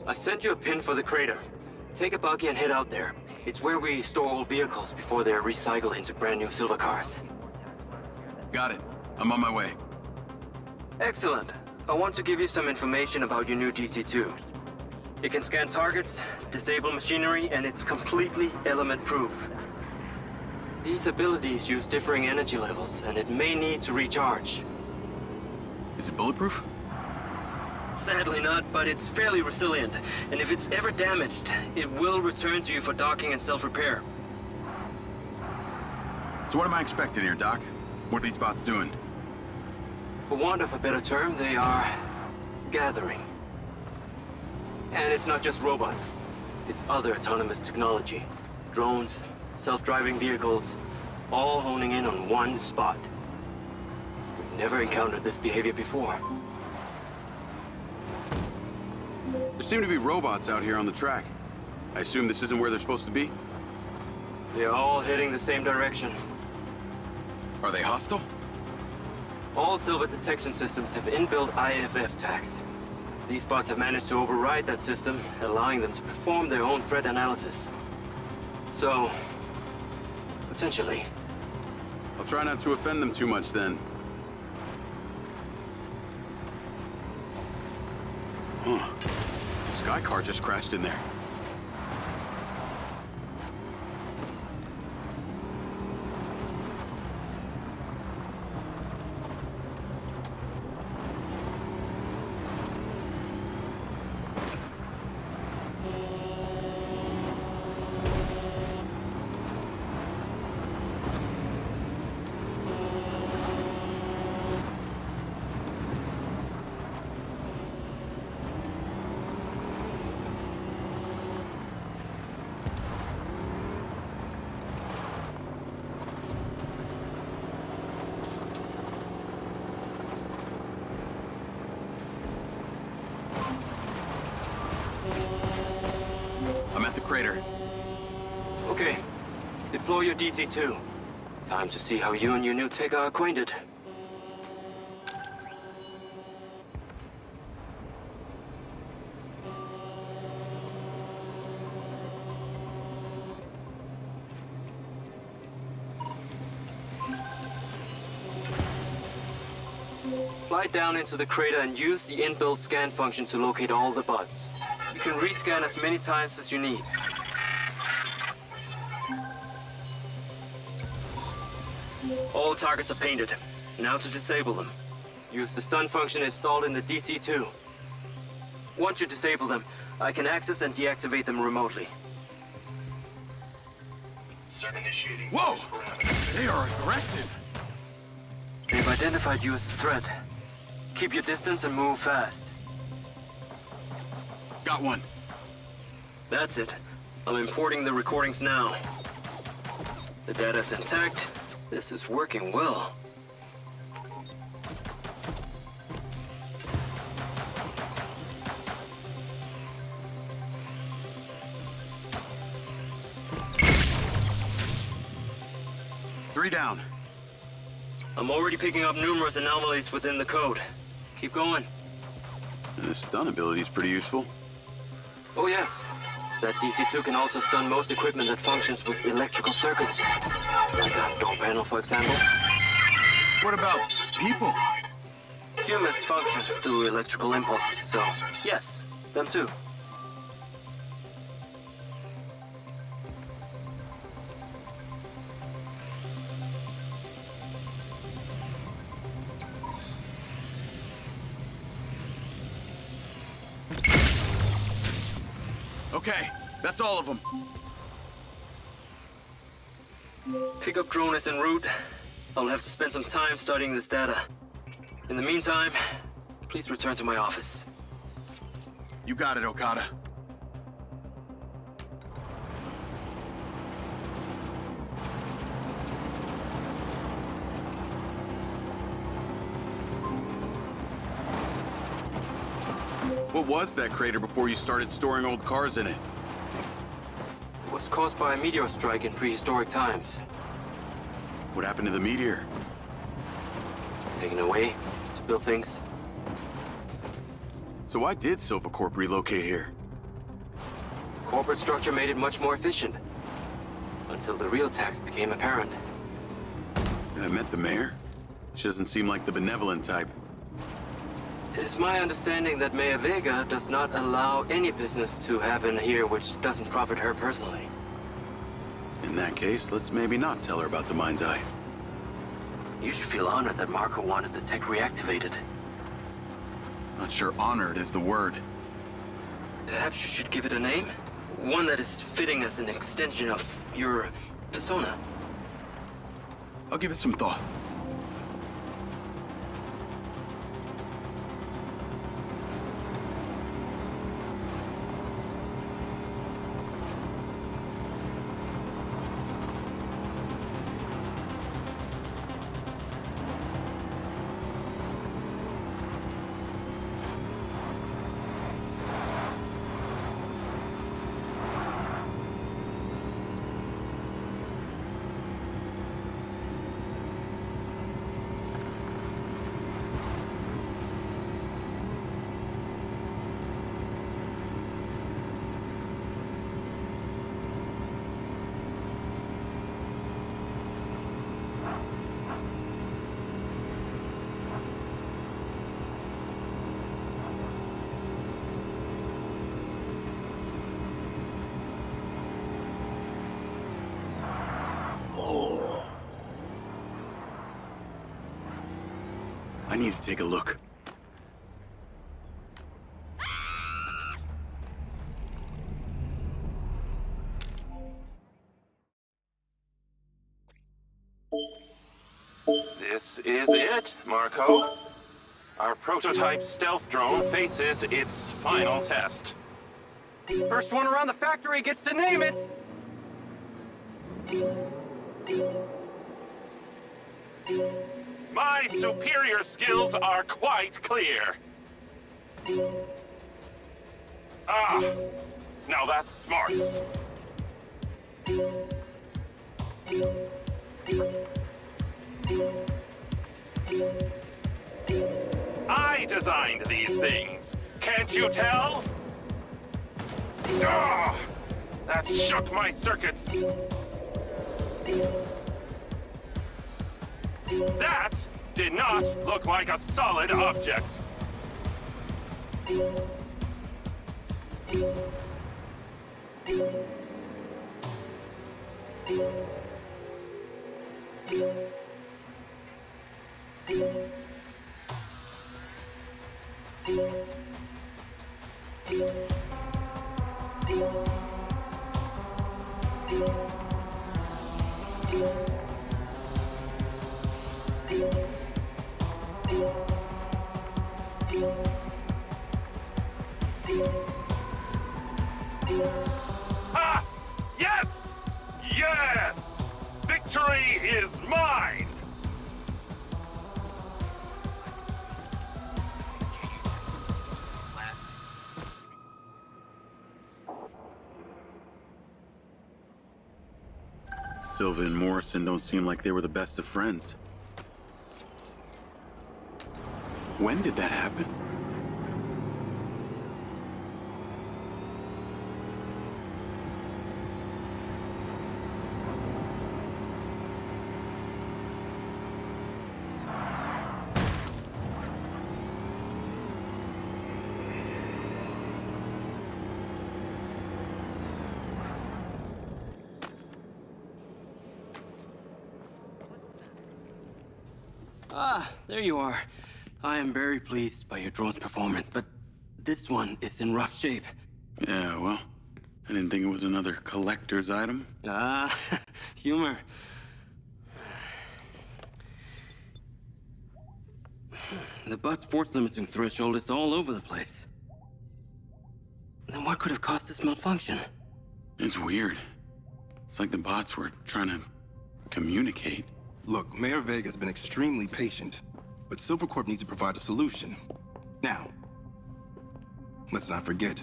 I sent you a pin for the crater. Take a buggy and head out there. It's where we store old vehicles before they're recycled into brand new Silva cars. Got it. I'm on my way. Excellent. I want to give you some information about your new DC-2. It can scan targets, disable machinery, and it's completely element-proof. These abilities use differing energy levels, and it may need to recharge. Is it bulletproof? Sadly not, but it's fairly resilient, and if it's ever damaged, it will return to you for docking and self-repair. So what am I expecting here, Doc? What are these bots doing? For want of a better term, they are gathering. And it's not just robots. It's other autonomous technology. Drones, self-driving vehicles, all honing in on one spot. We've never encountered this behavior before. There seem to be robots out here on the track. I assume this isn't where they're supposed to be? They're all heading the same direction. Are they hostile? All Silva detection systems have inbuilt IFF tags. These bots have managed to override that system, allowing them to perform their own threat analysis. So, potentially. I'll try not to offend them too much then. Huh. The Sky car just crashed in there. I'm at the crater. Okay. Deploy your DC-2. Time to see how you and your new tech are acquainted. Fly down into the crater and use the inbuilt scan function to locate all the bots. You can rescan as many times as you need. All targets are painted. Now to disable them. Use the stun function installed in the DC-2. Once you disable them, I can access and deactivate them remotely. Whoa! They are aggressive! They've identified you as a threat. Keep your distance and move fast. Got one. That's it. I'm importing the recordings now. The data's intact. This is working well. Three down. I'm already picking up numerous anomalies within the code. Keep going. This stun ability is pretty useful. Oh yes. That DC-2 can also stun most equipment that functions with electrical circuits. Like a door panel, for example. What about people? Humans function through electrical impulses, so yes, them too. Okay, that's all of them. Pickup drone is en route. I'll have to spend some time studying this data. In the meantime, please return to my office. You got it, Okada. What was that crater before you started storing old cars in it? It was caused by a meteor strike in prehistoric times. What happened to the meteor? Taken away to build things. So why did Silva Corp relocate here? Corporate structure made it much more efficient. Until the real tax became apparent. I met the mayor. She doesn't seem like the benevolent type. It's my understanding that Mayor Vega does not allow any business to happen here which doesn't profit her personally. In that case, let's maybe not tell her about the Mindseye. You should feel honored that Marco wanted the tech reactivated. Not sure honored is the word. Perhaps you should give it a name? One that is fitting as an extension of your persona. I'll give it some thought. I need to take a look. This is it, Marco. Our prototype stealth drone faces its final test. First one around the factory gets to name it! My superior skills are quite clear. Ah, now that's smarts. I designed these things. Can't you tell? Ah, that shook my circuits. That did not look like a solid object. Ah! Yes! Yes! Victory is mine! Silva and Morrison don't seem like they were the best of friends. When did that happen? Ah, there you are. I am very pleased by your drone's performance, but this one is in rough shape. Yeah, well, I didn't think it was another collector's item. Ah, humor. The butt's force limiting threshold is all over the place. Then what could have caused this malfunction? It's weird. It's like the bots were trying to communicate. Look, Mayor Vega has been extremely patient, but Silva Corp needs to provide a solution. Now, let's not forget,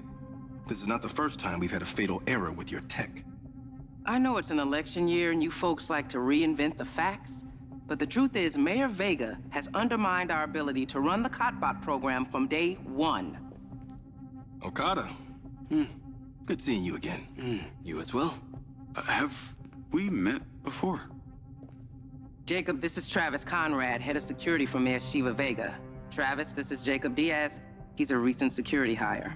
this is not the first time we've had a fatal error with your tech. I know it's an election year and you folks like to reinvent the facts, but the truth is Mayor Vega has undermined our ability to run the Cotbot program from day one. Okada. Good seeing you again. You as well? Have we met before? Jacob, this is Travis Conrad, head of security for Mayor Shiva Vega. Travis, this is Jacob Diaz. He's a recent security hire.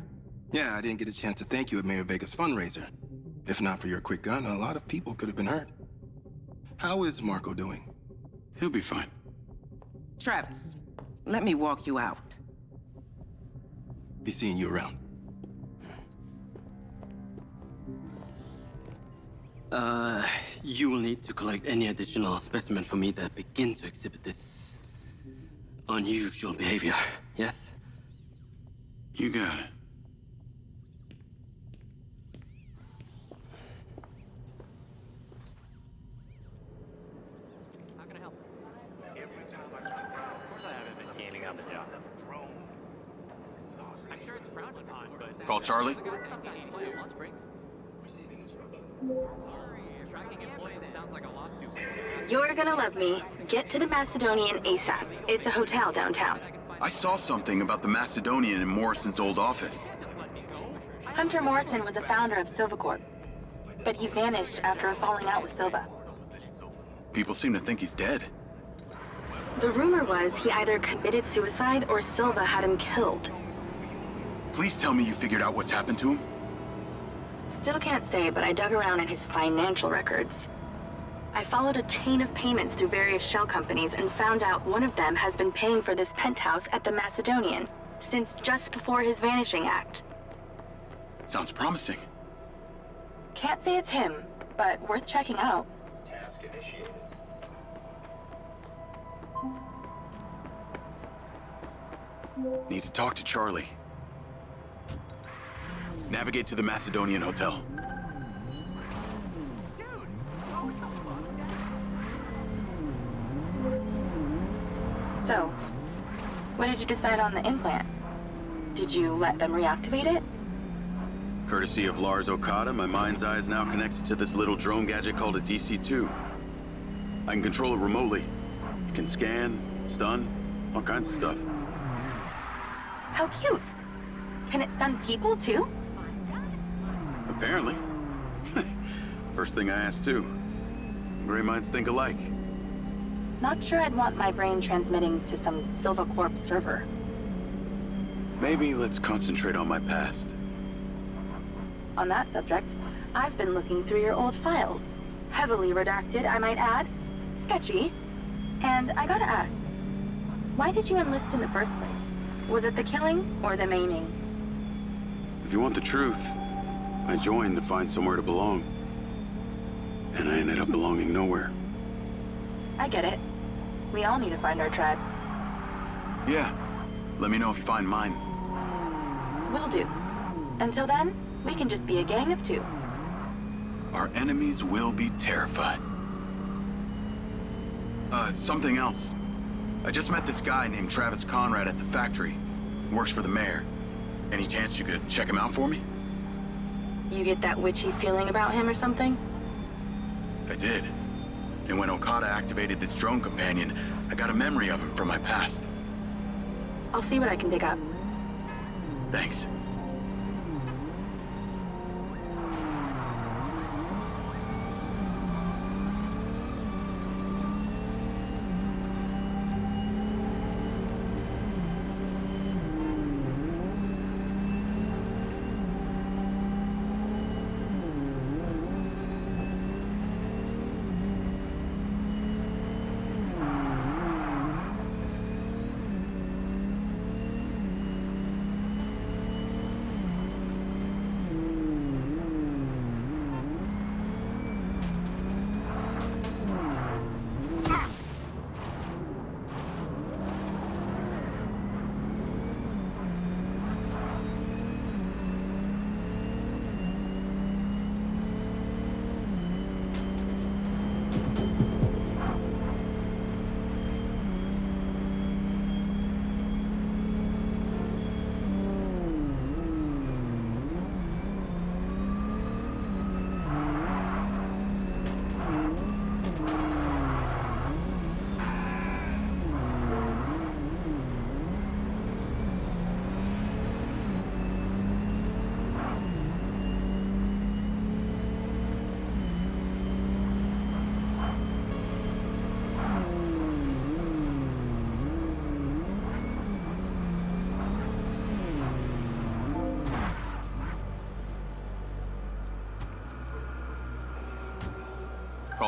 Yeah, I didn't get a chance to thank you at Mayor Vega's fundraiser. If not for your quick gun, a lot of people could have been hurt. How is Marco doing? He'll be fine. Travis, let me walk you out. Be seeing you around. You will need to collect any additional specimen for me that begin to exhibit this unusual behavior, yes? You got it. How can I help? Of course I haven't been gaining on the job. I'm sure it's frowned upon, but... Call Charlie? Lunch breaks. Sorry, tracking employees sounds like a lawsuit. You're gonna love me. Get to the Macedonian ASAP. It's a hotel downtown. I saw something about the Macedonian in Morrison's old office. Hunter Morrison was a founder of Silva Corp, but he vanished after a falling out with Silva. People seem to think he's dead. The rumor was he either committed suicide or Silva had him killed. Please tell me you figured out what's happened to him? Still can't say, but I dug around in his financial records. I followed a chain of payments through various shell companies and found out one of them has been paying for this penthouse at the Macedonian since just before his vanishing act. Sounds promising. Can't say it's him, but worth checking out. Task initiated. Need to talk to Charlie. Navigate to the Macedonian Hotel. So, what did you decide on the implant? Did you let them reactivate it? Courtesy of Lars Okada, my Mindseye is now connected to this little drone gadget called a DC-2. I can control it remotely. It can scan, stun, all kinds of stuff. How cute! Can it stun people too? Apparently. First thing I asked too. Gray minds think alike. Not sure I'd want my brain transmitting to some Silva Corp server. Maybe let's concentrate on my past. On that subject, I've been looking through your old files. Heavily redacted, I might add. Sketchy. And I gotta ask, why did you enlist in the first place? Was it the killing or the maiming? If you want the truth, I joined to find somewhere to belong. And I ended up belonging nowhere. I get it. We all need to find our tribe. Yeah. Let me know if you find mine. Will do. Until then, we can just be a gang of two. Our enemies will be terrified. Something else. I just met this guy named Travis Conrad at the factory. He works for the mayor. Any chance you could check him out for me? You get that witchy feeling about him or something? I did. And when Okada activated this drone companion, I got a memory of him from my past. I'll see what I can dig up. Thanks.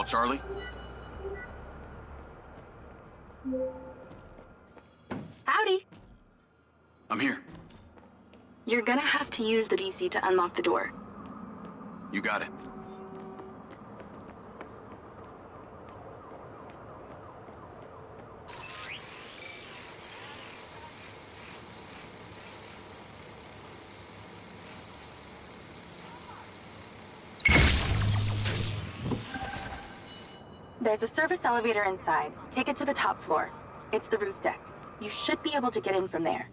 Call Charlie? Howdy. I'm here. You're gonna have to use the DC to unlock the door. You got it. There's a service elevator inside. Take it to the top floor. It's the roof deck. You should be able to get in from there.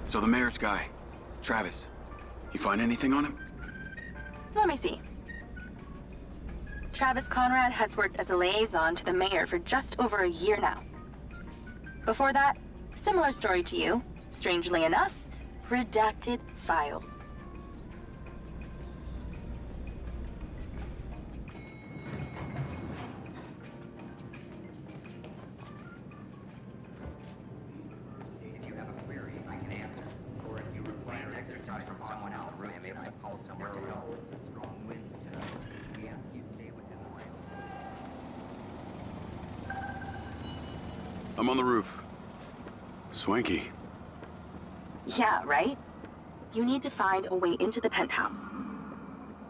So the mayor's guy, Travis, you find anything on him? Let me see. Travis Conrad has worked as a liaison to the mayor for just over a year now. Before that, similar story to you. Strangely enough, redacted files. If you have a query, I can answer. Or if you require exercise from someone else, I am able to call someone to help. Strong winds tonight. We ask you stay within the rail. I'm on the roof. Swanky. Yeah, right? You need to find a way into the penthouse.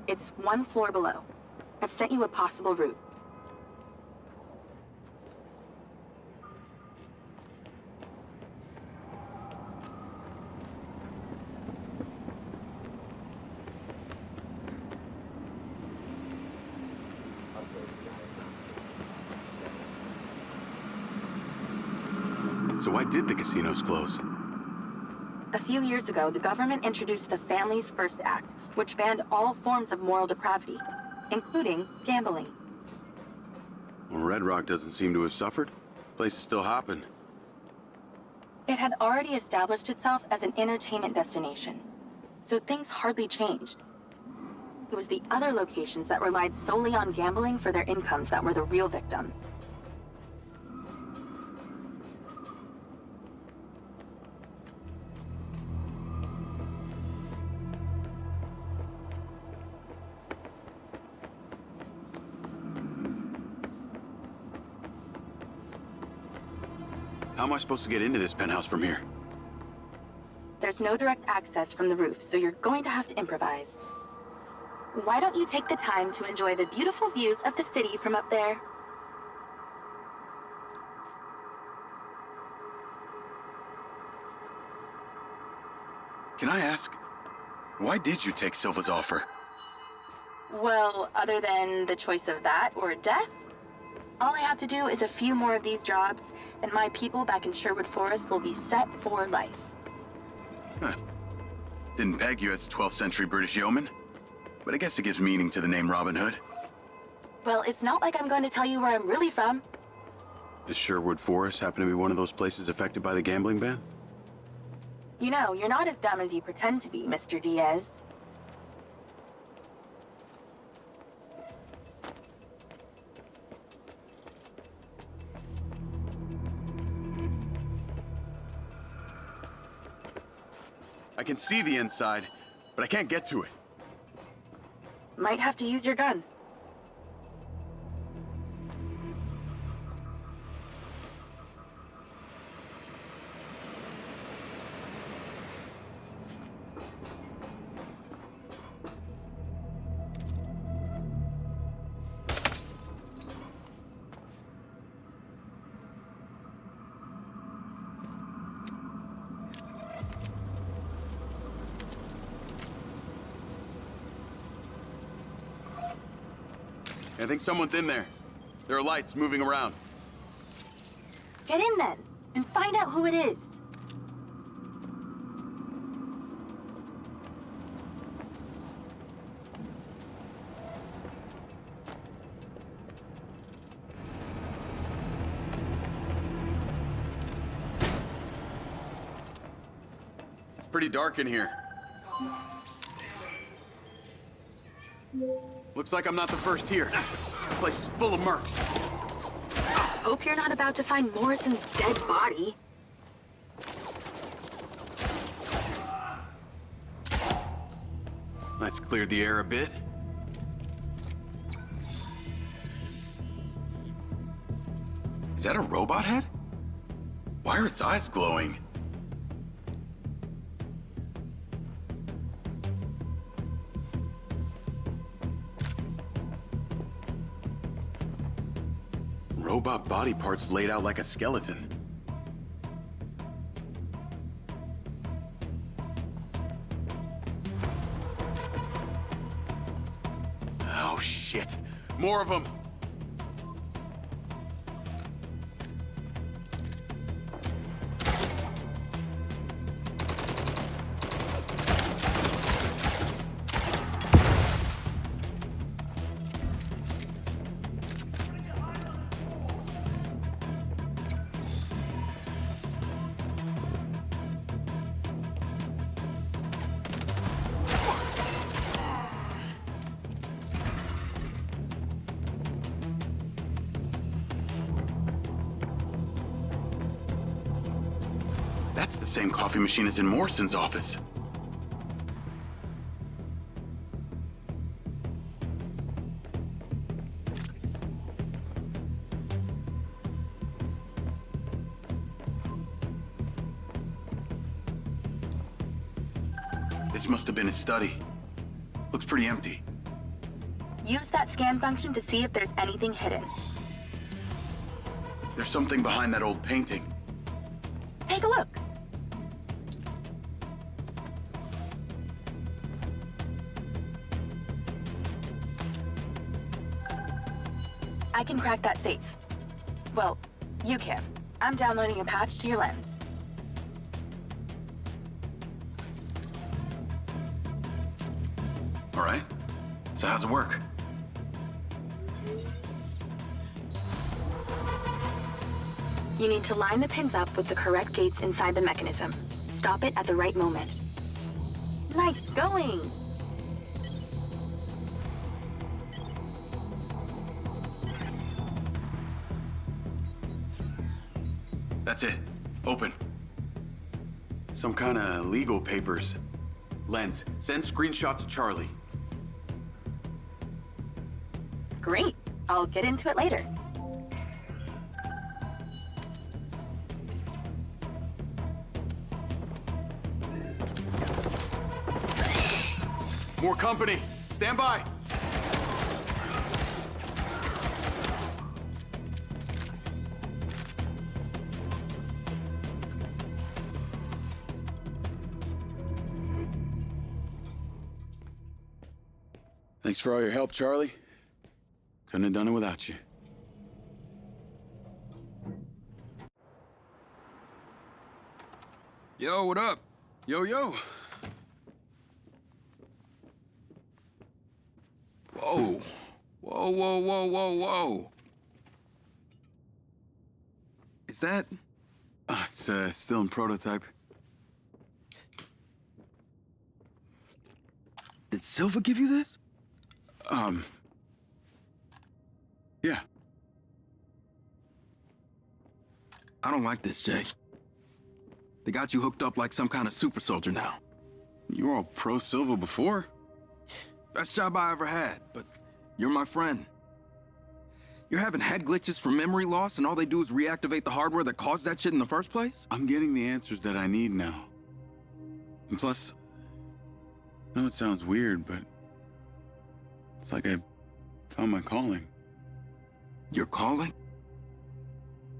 It's one floor below. I've sent you a possible route. So why did the casinos close? A few years ago, the government introduced the Family's First Act, which banned all forms of moral depravity, including gambling. Well, Redrock doesn't seem to have suffered. Place is still hopping. It had already established itself as an entertainment destination, so things hardly changed. It was the other locations that relied solely on gambling for their incomes that were the real victims. How am I supposed to get into this penthouse from here? There's no direct access from the roof, so you're going to have to improvise. Why don't you take the time to enjoy the beautiful views of the city from up there? Can I ask, why did you take Silva's offer? Well, other than the choice of that or death, all I have to do is a few more of these jobs, and my people back in Sherwood Forest will be set for life. Huh. Didn't peg you as a 12th century British yeoman, but I guess it gives meaning to the name Robin Hood. Well, it's not like I'm going to tell you where I'm really from. Does Sherwood Forest happen to be one of those places affected by the gambling ban? You know, you're not as dumb as you pretend to be, Mr. Diaz. I can see the inside, but I can't get to it. Might have to use your gun. I think someone's in there. There are lights moving around. Get in then, and find out who it is. Pretty dark in here. Looks like I'm not the first here. The place is full of mercs. Hope you're not about to find Morrison's dead body. That's cleared the air a bit. Is that a robot head? Why are its eyes glowing? Robot body parts laid out like a skeleton. Oh, shit. More of them. That's the same coffee machine as in Morrison's office. This must have been his study. Looks pretty empty. Use that scan function to see if there's anything hidden. There's something behind that old painting. Take a look. I can crack that safe. Well, you can. I'm downloading a patch to your lens. All right. So how's it work? You need to line the pins up with the correct gates inside the mechanism. Stop it at the right moment. Nice going! That's it. Open. Some kind of legal papers. Lens, send screenshot to Charlie. Great. I'll get into it later. More company. Stand by. Thanks for all your help, Charlie. Couldn't have done it without you. Yo, what up? Yo, yo. Whoa. Whoa, whoa, whoa, whoa, whoa. Is that... It's still in prototype. Did Silva give you this? Yeah. I don't like this, Jay. They got you hooked up like some kind of super soldier now. You were all pro-Silva before. Best job I ever had, but you're my friend. You're having head glitches from memory loss, and all they do is reactivate the hardware that caused that shit in the first place? I'm getting the answers that I need now. And plus, I know it sounds weird, but it's like I found my calling. Your calling?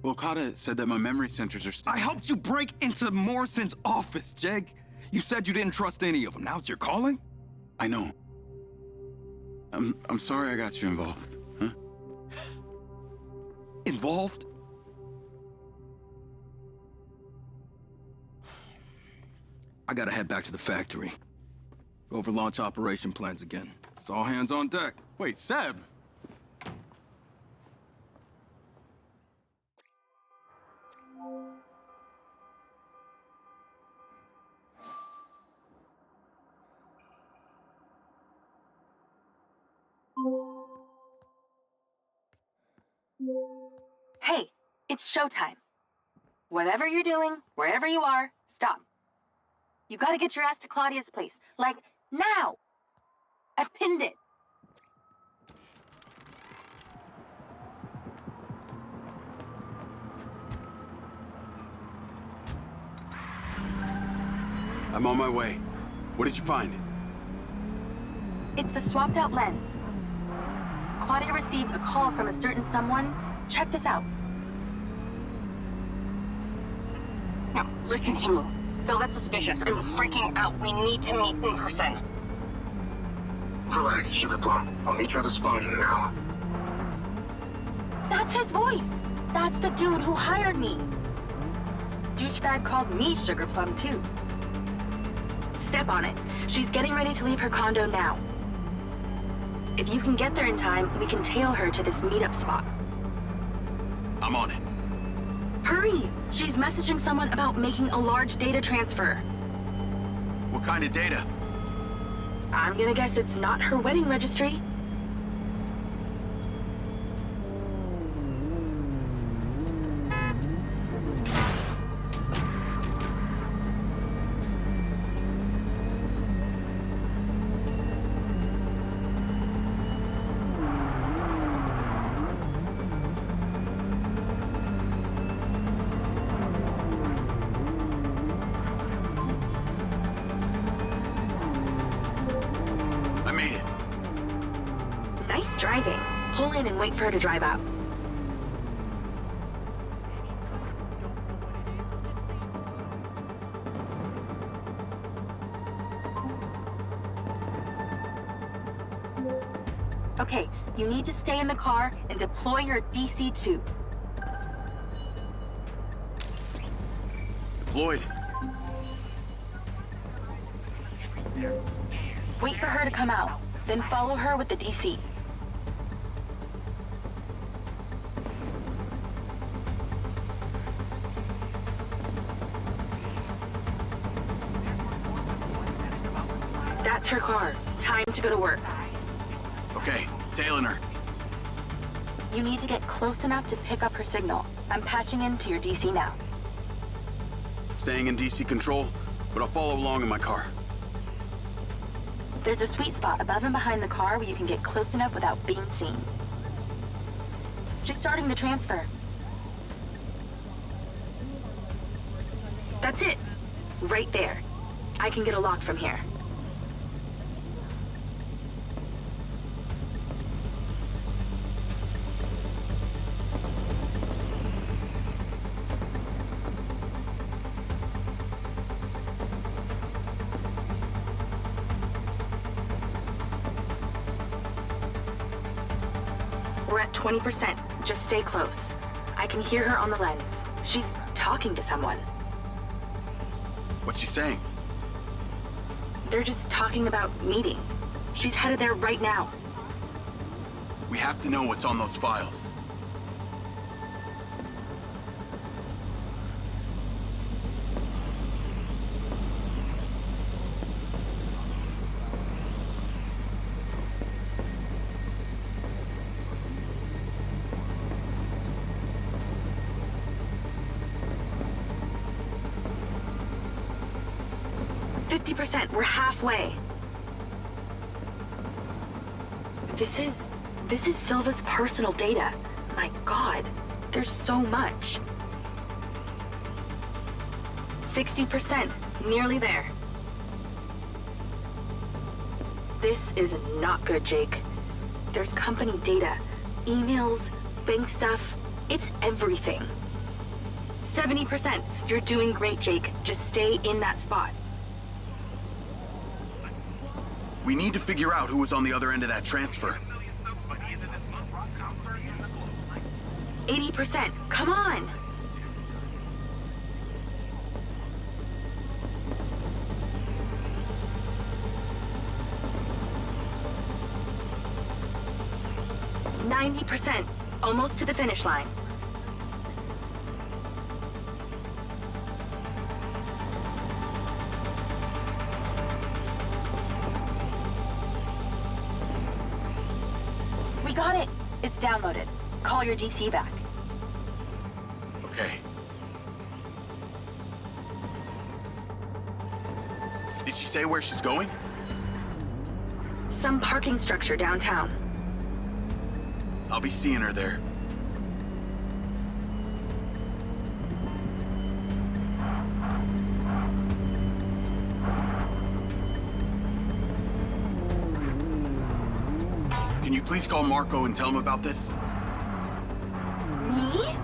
Well, Okada said that my memory centers are I helped you break into Morrison's office, Jeg. You said you didn't trust any of them. Now it's your calling? I know. I'm sorry I got you involved, huh? Involved? I gotta head back to the factory. Go over launch operation plans again. It's all hands on deck. Wait, Seb! Hey, it's showtime. Whatever you're doing, wherever you are, stop. You gotta get your ass to Claudia's place. Like, now! I've pinned it. I'm on my way. What did you find? It's the swapped out lens. Claudia received a call from a certain someone. Check this out. Now, listen to me. Silva's suspicious. I'm freaking out. We need to meet in person. Relax, Sugar Plum. I'll meet you at the spot in an hour. That's his voice. That's the dude who hired me. Douchebag called me Sugar Plum, too. Step on it. She's getting ready to leave her condo now. If you can get there in time, we can tail her to this meetup spot. I'm on it. Hurry! She's messaging someone about making a large data transfer. What kind of data? I'm gonna guess it's not her wedding registry. Nice driving. Pull in and wait for her to drive out. Okay, you need to stay in the car and deploy your DC-2. Deployed. Wait for her to come out, then follow her with the DC. That's her car. Time to go to work. Okay, tailing her. You need to get close enough to pick up her signal. I'm patching into your DC now. Staying in DC control, but I'll follow along in my car. There's a sweet spot above and behind the car where you can get close enough without being seen. She's starting the transfer. That's it. Right there. I can get a lock from here. We're at 20%. Just stay close. I can hear her on the lens. She's talking to someone. What's she saying? They're just talking about meeting. She's headed there right now. We have to know what's on those files. We're halfway. This is Silva's personal data. My God, there's so much. 60%, nearly there. This is not good, Jake. There's company data, emails, bank stuff. It's everything. 70%. You're doing great, Jake. Just stay in that spot. We need to figure out who was on the other end of that transfer. 80%. Come on! %. Almost to the finish line. We got it! It's downloaded. call your DC back. Okay. Did she say where she's going? Some parking structure downtown. I'll be seeing her there. Can you please call Marco and tell him about this? Me?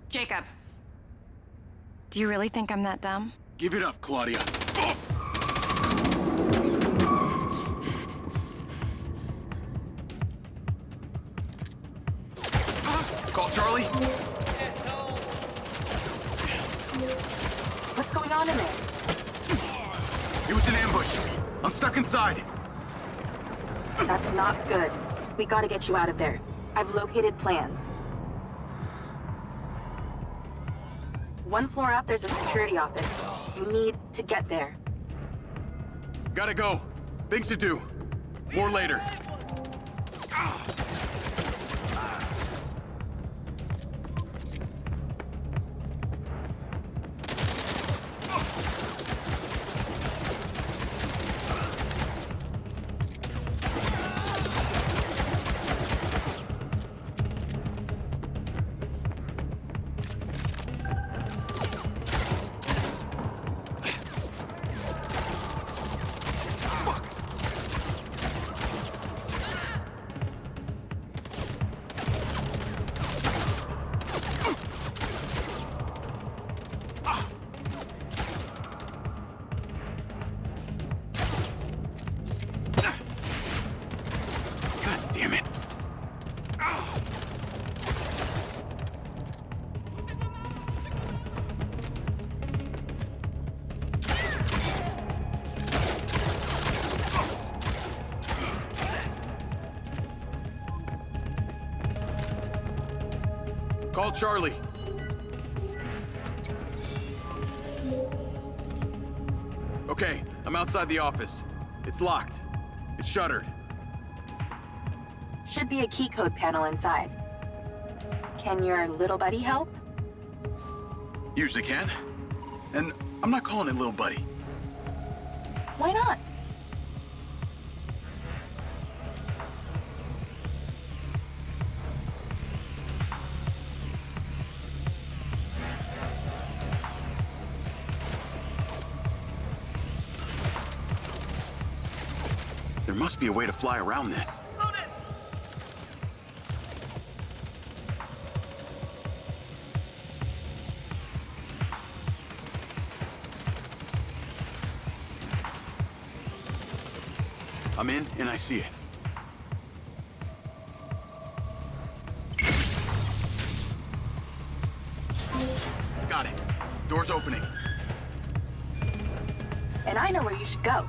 Jacob. Do you really think I'm that dumb? Give it up, Claudia. Call Charlie. What's going on in there? It was an ambush. I'm stuck inside. That's not good. We gotta get you out of there. I've located plans. One floor up, there's a security office. You need to get there. Gotta go. Things to do. More later. Damn it. Call Charlie. Okay, I'm outside the office. It's locked. It's shuttered. Should be a key code panel inside. Can your little buddy help? Usually can. And I'm not calling it little buddy. Why not? There must be a way to fly around this. I'm in, and I see it. Got it. Door's opening. And I know where you should go.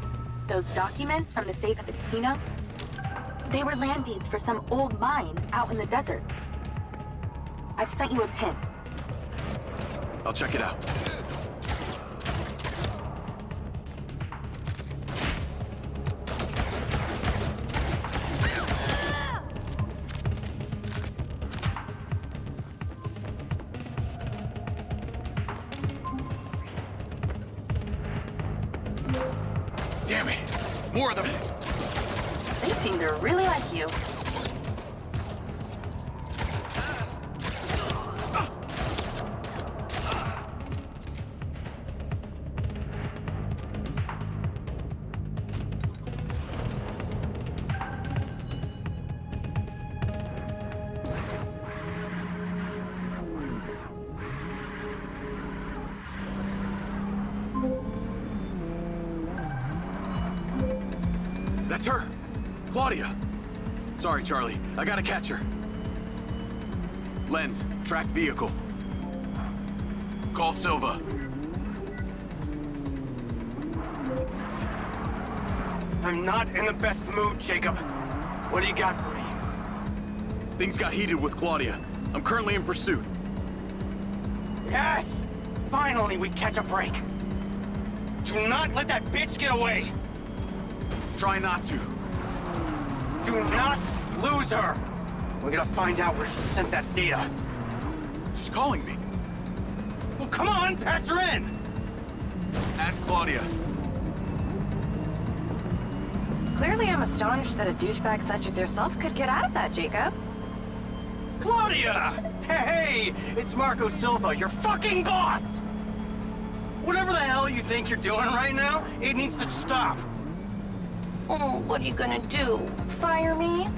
Those documents from the safe at the casino, they were land deeds for some old mine out in the desert. I've sent you a pin. I'll check it out. Damn it! More of them! They seem to really like you. That's her! Claudia! Sorry, Charlie. I gotta catch her. Lens, track vehicle. Call Silva. I'm not in the best mood, Jacob. What do you got for me? Things got heated with Claudia. I'm currently in pursuit. Yes! Finally, we catch a break. Do not let that bitch get away! Try not to. Do not lose her! We're gonna find out where she sent that data. She's calling me. Well, come on, patch her in! Add Claudia. Clearly, I'm astonished that a douchebag such as yourself could get out of that, Jacob. Claudia! Hey, it's Marco Silva, your fucking boss! Whatever the hell you think you're doing right now, it needs to stop. Oh, what are you gonna do? Fire me?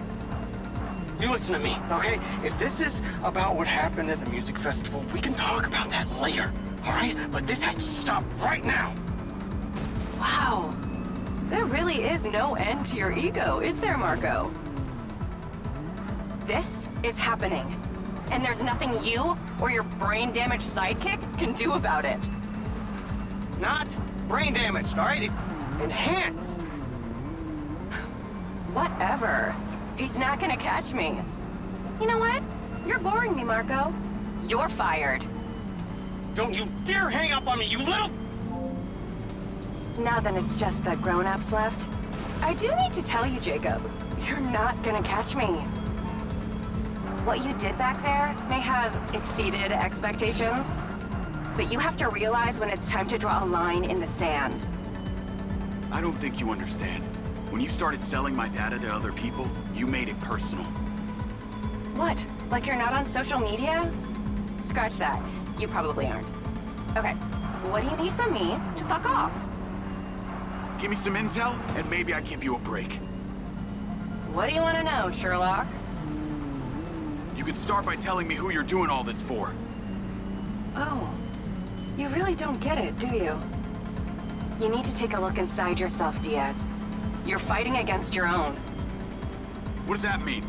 You listen to me, okay? If this is about what happened at the music festival, we can talk about that later, all right? But this has to stop right now. Wow. There really is no end to your ego, is there, Marco? This is happening. And there's nothing you or your brain-damaged sidekick can do about it. Not brain damaged, all right? Enhanced. Whatever. He's not gonna catch me. You know what? You're boring me, Marco. You're fired. Don't you dare hang up on me, you little... Now then it's just the grown-ups left. I do need to tell you, Jacob, you're not gonna catch me. What you did back there may have exceeded expectations, but you have to realize when it's time to draw a line in the sand. I don't think you understand. When you started selling my data to other people, you made it personal. What? Like you're not on social media? Scratch that. You probably aren't. Okay, what do you need from me to fuck off? Give me some intel, and maybe I give you a break. What do you want to know, Sherlock? You can start by telling me who you're doing all this for. Oh, you really don't get it, do you? You need to take a look inside yourself, Diaz. You're fighting against your own. What does that mean?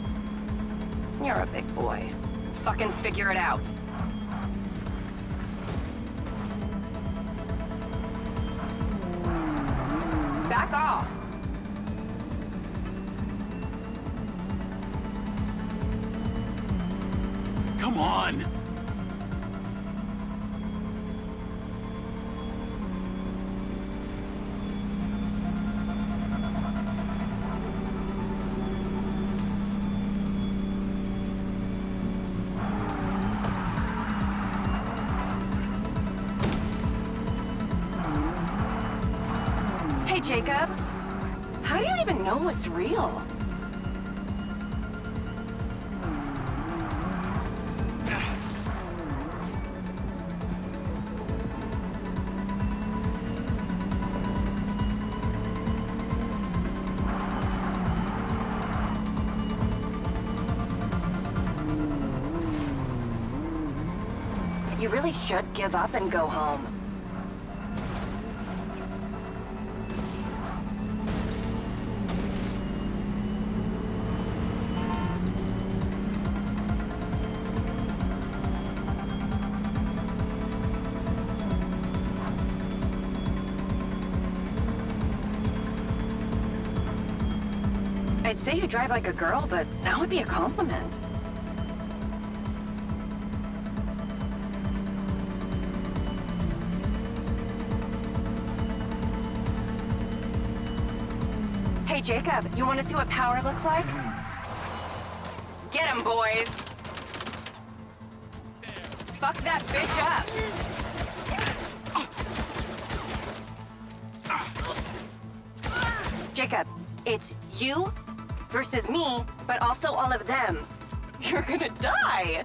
You're a big boy. Fucking figure it out. Back off! Come on! Hey, Jacob. How do you even know what's real? You really should give up and go home. I'd say you drive like a girl, but that would be a compliment. Hey, Jacob, you want to see what power looks like? Get him, boys! Fuck that bitch up! Jacob, it's you versus me, but also all of them. You're gonna die!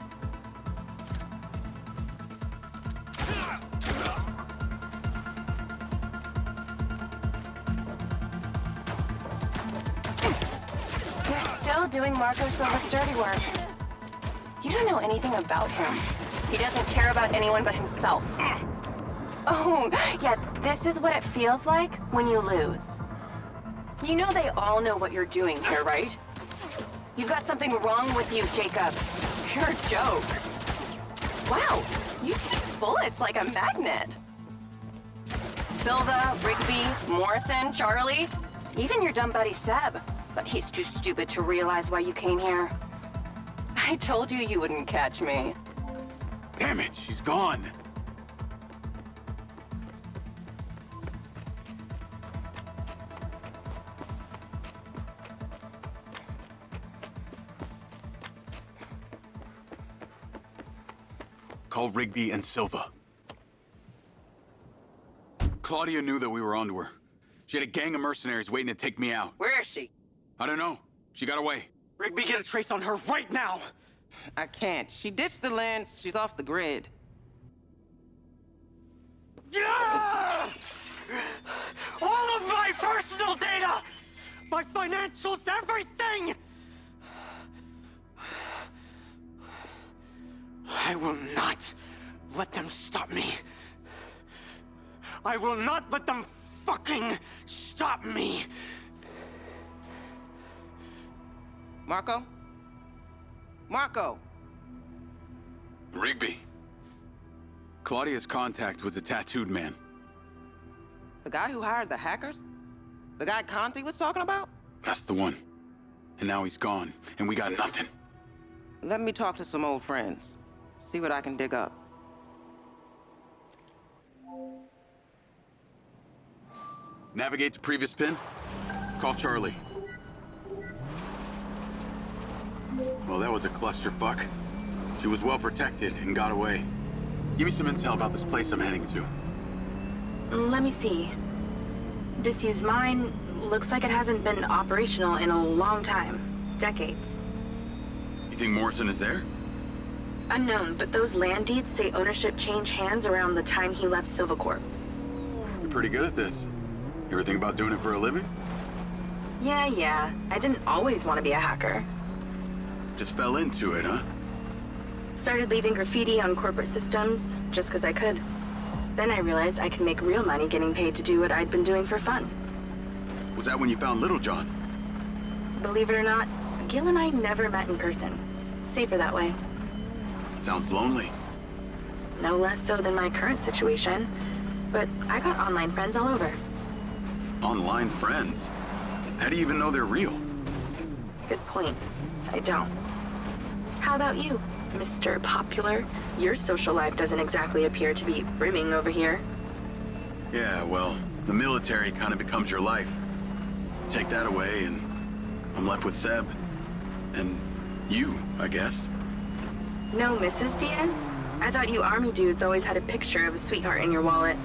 You're still doing Marco Silva's dirty work. You don't know anything about him. He doesn't care about anyone but himself. Oh, yeah, this is what it feels like when you lose. You know they all know what you're doing here, right? You've got something wrong with you, Jacob. You're a joke. Wow, you take bullets like a magnet. Silva, Rigby, Morrison, Charlie, even your dumb buddy Seb. But he's too stupid to realize why you came here. I told you you wouldn't catch me. Damn it, she's gone. Call Rigby and Silva. Claudia knew that we were onto her. She had a gang of mercenaries waiting to take me out. Where is she? I don't know. She got away. Rigby, get a trace on her right now! I can't. She ditched the lens. She's off the grid. Yeah! All of my personal data! My financials, everything! I will not let them stop me. I will not let them fucking stop me. Marco? Marco! Rigby. Claudia's contact was a tattooed man. The guy who hired the hackers? The guy Conti was talking about? That's the one. And now he's gone, and we got nothing. Let me talk to some old friends. See what I can dig up. Navigate to previous pin. Call Charlie. Well, that was a clusterfuck. She was well protected and got away. Give me some intel about this place I'm heading to. Let me see. Disused mine looks like it hasn't been operational in a long time. Decades. You think Morrison is there? Unknown, but those land deeds say ownership changed hands around the time he left Silva Corp. You're pretty good at this. You ever think about doing it for a living? Yeah. I didn't always want to be a hacker. Just fell into it, huh? Started leaving graffiti on corporate systems just because I could. Then I realized I could make real money getting paid to do what I'd been doing for fun. Was that when you found Little John? Believe it or not, Gil and I never met in person. Safer that way. Sounds lonely. No less so than my current situation. But I got online friends all over. Online friends? How do you even know they're real? Good point. I don't. How about you, Mr. Popular? Your social life doesn't exactly appear to be brimming over here. Yeah, well, the military kind of becomes your life. Take that away and I'm left with Seb. And you, I guess. No Mrs. Diaz? I thought you army dudes always had a picture of a sweetheart in your wallet.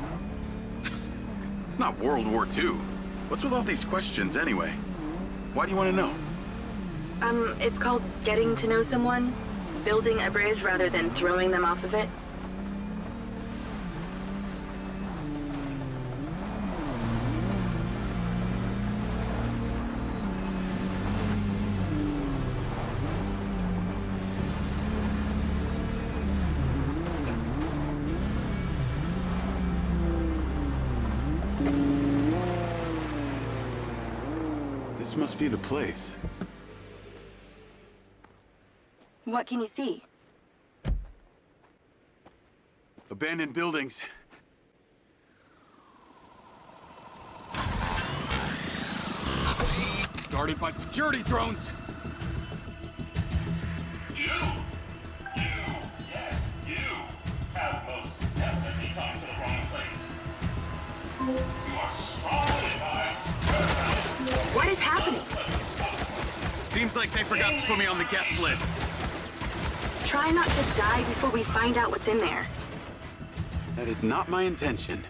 It's not World War II. What's with all these questions anyway? Why do you want to know? It's called getting to know someone. Building a bridge rather than throwing them off of it. This must be the place. What can you see? Abandoned buildings. Guarded by security drones. Yes, you have most definitely come to the wrong place. You are strongly advised. What is happening? Seems like they forgot to put me on the guest list. Try not to die before we find out what's in there. That is not my intention.